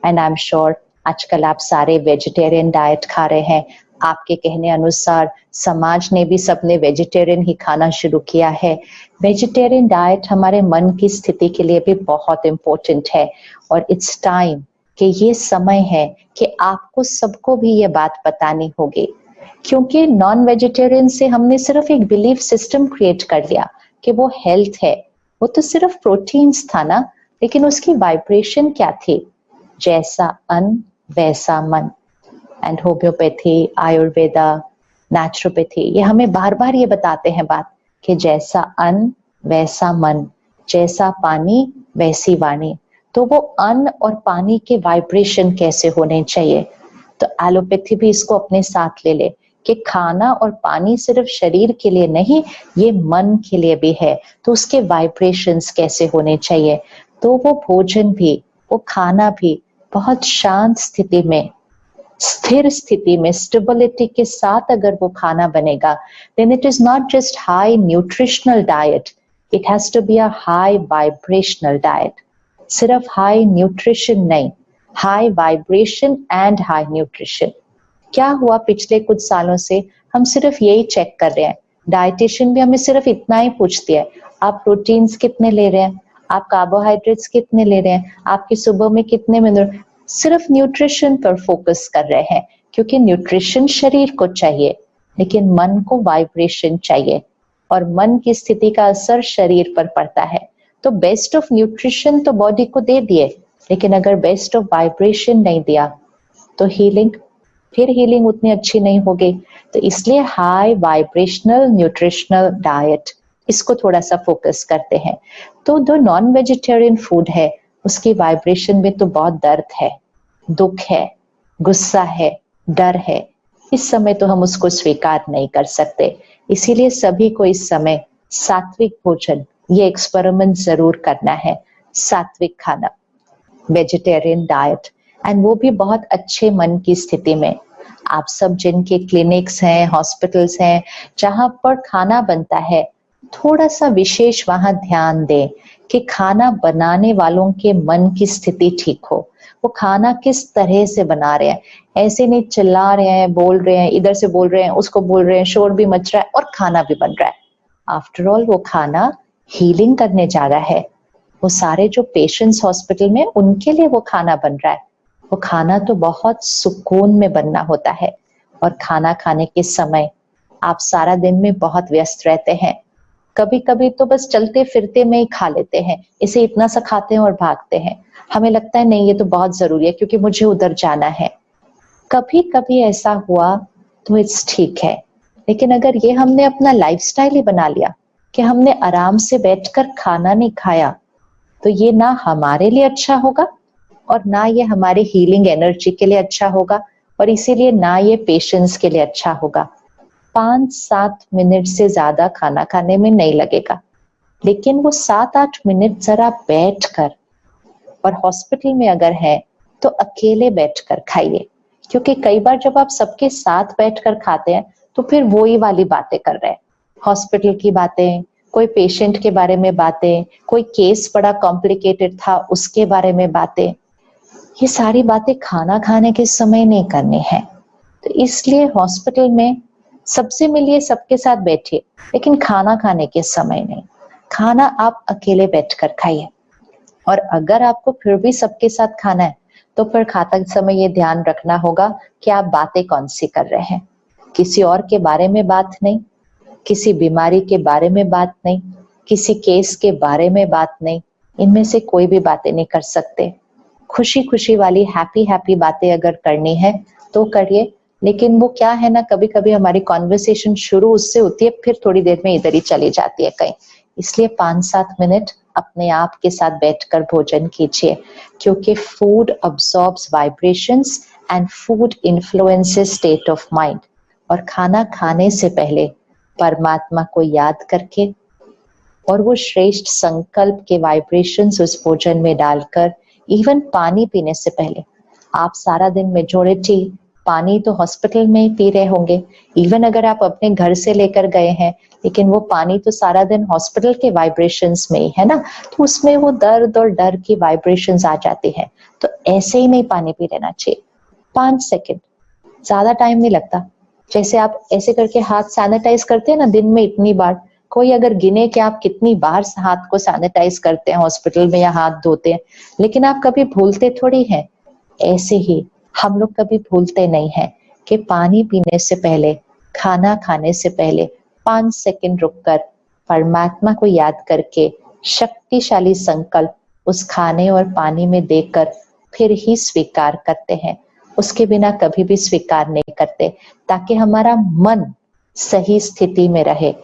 And I am sure आजकल आप सारे वेजिटेरियन डाइट खा रहे हैं। आपके कहने अनुसार समाज ने भी सबने वेजिटेरियन ही खाना शुरू किया है। वेजिटेरियन डाइट हमारे मन की स्थिति के लिए भी बहुत इम्पोर्टेंट है और इट्स टाइम कि ये समय है कि आपको सबको भी ये बात बतानी होगी, क्योंकि नॉन वेजिटेरियन से हमने सिर्फ एक बिलीफ सिस्टम क्रिएट कर लिया कि वो हेल्थ है। वो तो सिर्फ प्रोटीन्स था ना, लेकिन उसकी वाइब्रेशन क्या थी? जैसा अन्न वैसा मन। एंड होम्योपैथी, आयुर्वेदा, नेचुरोपैथी ये हमें बार बार ये बताते हैं बात कि जैसा अन्न वैसा मन, जैसा पानी वैसी वाणी। तो वो अन्न और पानी के वाइब्रेशन कैसे होने चाहिए? तो एलोपैथी भी इसको अपने साथ ले ले कि खाना और पानी सिर्फ शरीर के लिए नहीं, ये मन के लिए भी है। तो उसके वाइब्रेशंस कैसे होने चाहिए? तो वो भोजन भी, वो खाना भी बहुत शांत स्थिति में, स्थिर स्थिति में, स्टेबिलिटी के साथ अगर वो खाना बनेगा, then it is not just high nutritional diet, it has to be a high vibrational diet. सिर्फ हाई न्यूट्रिशन नहीं, high vibration and high nutrition. क्या हुआ पिछले कुछ सालों से हम सिर्फ यही चेक कर रहे हैं। डाइटिशियन भी हमें सिर्फ इतना ही पूछती है, आप प्रोटीन्स कितने ले रहे हैं, आप कार्बोहाइड्रेट्स कितने ले रहे हैं, आपकी सुबह में कितने मिनरल। सिर्फ न्यूट्रिशन पर फोकस कर रहे हैं, क्योंकि न्यूट्रिशन शरीर को चाहिए, लेकिन मन को वाइब्रेशन चाहिए और मन की स्थिति का असर शरीर पर पड़ता है। तो बेस्ट ऑफ न्यूट्रिशन तो बॉडी को दे दिए, लेकिन अगर बेस्ट ऑफ वाइब्रेशन नहीं दिया तो हीलिंग उतनी अच्छी नहीं होगी। तो इसलिए हाई वाइब्रेशनल न्यूट्रिशनल डाइट, इसको थोड़ा सा फोकस करते हैं। तो जो नॉन वेजिटेरियन फूड है उसकी वाइब्रेशन में तो बहुत दर्द है, दुख है, गुस्सा है, डर है। इस समय तो हम उसको स्वीकार नहीं कर सकते। इसीलिए सभी को इस समय सात्विक भोजन, ये एक्सपेरिमेंट जरूर करना है। सात्विक खाना, वेजिटेरियन डाइट, एंड वो भी बहुत अच्छे मन की स्थिति में। आप सब जिनके क्लिनिक्स हैं, हॉस्पिटल्स हैं, जहां पर खाना बनता है, थोड़ा सा विशेष वहां ध्यान दें कि खाना बनाने वालों के मन की स्थिति ठीक हो। वो खाना किस तरह से बना रहे हैं, ऐसे नहीं चिल्ला रहे हैं, बोल रहे हैं, इधर से बोल रहे हैं, उसको बोल रहे हैं, शोर भी मच रहा है और खाना भी बन रहा है। आफ्टर ऑल वो खाना हीलिंग करने जा रहा है। वो सारे जो पेशेंट्स हॉस्पिटल में, उनके लिए वो खाना बन रहा है। वो खाना तो बहुत सुकून में बनना होता है। और खाना खाने के समय आप सारा दिन में बहुत व्यस्त रहते हैं, कभी कभी तो बस चलते फिरते में ही खा लेते हैं, इसे इतना सा खाते हैं और भागते हैं। हमें लगता है नहीं ये तो बहुत जरूरी है क्योंकि मुझे उधर जाना है। कभी कभी ऐसा हुआ तो इट्स ठीक है, लेकिन अगर ये हमने अपना लाइफस्टाइल ही बना लिया कि हमने आराम से बैठकर खाना नहीं खाया, तो ये ना हमारे लिए अच्छा होगा और ना ये हमारे हीलिंग एनर्जी के लिए अच्छा होगा, और इसीलिए ना ये पेशेंस के लिए अच्छा होगा। 5-7 मिनट से ज्यादा खाना खाने में नहीं लगेगा, लेकिन वो 7-8 मिनट जरा बैठकर, और हॉस्पिटल में अगर है तो अकेले बैठकर खाइए, क्योंकि कई बार जब आप सबके साथ बैठकर खाते हैं तो फिर वो ही वाली बातें कर रहे हैं, हॉस्पिटल की बातें, कोई पेशेंट के बारे में बातें, कोई केस बड़ा कॉम्प्लिकेटेड था उसके बारे में बातें। ये सारी बातें खाना खाने के समय नहीं करनी है। तो इसलिए हॉस्पिटल में सबसे मिलिए, सबके साथ बैठिए, लेकिन खाना खाने के समय नहीं। खाना आप अकेले बैठकर खाइए। और अगर आपको फिर भी सबके साथ खाना है तो फिर खाते समय ये ध्यान रखना होगा कि आप बातें कौन सी कर रहे हैं। किसी और के बारे में बात नहीं, किसी बीमारी के बारे में बात नहीं, किसी केस के बारे में बात नहीं, इनमें से कोई भी बातें नहीं कर सकते। खुशी खुशी वाली हैप्पी बातें अगर करनी है तो करिए, लेकिन वो क्या है ना, कभी कभी हमारी कॉन्वर्सेशन शुरू उससे होती है, फिर थोड़ी देर में इधर ही चली जाती है कहीं। इसलिए 5-7 मिनट अपने आप के साथ बैठकर भोजन कीजिए, क्योंकि food absorbs vibrations and food influences state of mind. और खाना खाने से पहले परमात्मा को याद करके और वो श्रेष्ठ संकल्प के वाइब्रेशंस उस भोजन में डालकर, इवन पानी पीने से पहले, आप सारा दिन मेजॉरिटी पानी तो हॉस्पिटल में ही पी रहे होंगे। इवन अगर आप अपने घर से लेकर गए हैं, लेकिन वो पानी तो सारा दिन हॉस्पिटल के वाइब्रेशंस में ही है ना, तो उसमें वो दर्द और डर की वाइब्रेशंस आ जाती है। तो ऐसे ही नहीं पानी पी लेना चाहिए। 5 सेकंड, ज्यादा टाइम नहीं लगता। जैसे आप ऐसे करके हाथ सैनिटाइज करते हैं ना दिन में इतनी बार, कोई अगर गिने कि आप कितनी बार हाथ को सैनिटाइज करते हैं हॉस्पिटल में या हाथ धोते हैं, लेकिन आप कभी भूलते थोड़ी हैं। ऐसे ही हम लोग कभी भूलते नहीं हैं कि पानी पीने से पहले, खाना खाने से पहले 5 सेकंड रुककर परमात्मा को याद करके शक्तिशाली संकल्प उस खाने और पानी में देकर फिर ही स्वीकार करते हैं। उसके बिना कभी भी स्वीकार नहीं करते, ताकि हमारा मन सही स्थिति में रहे।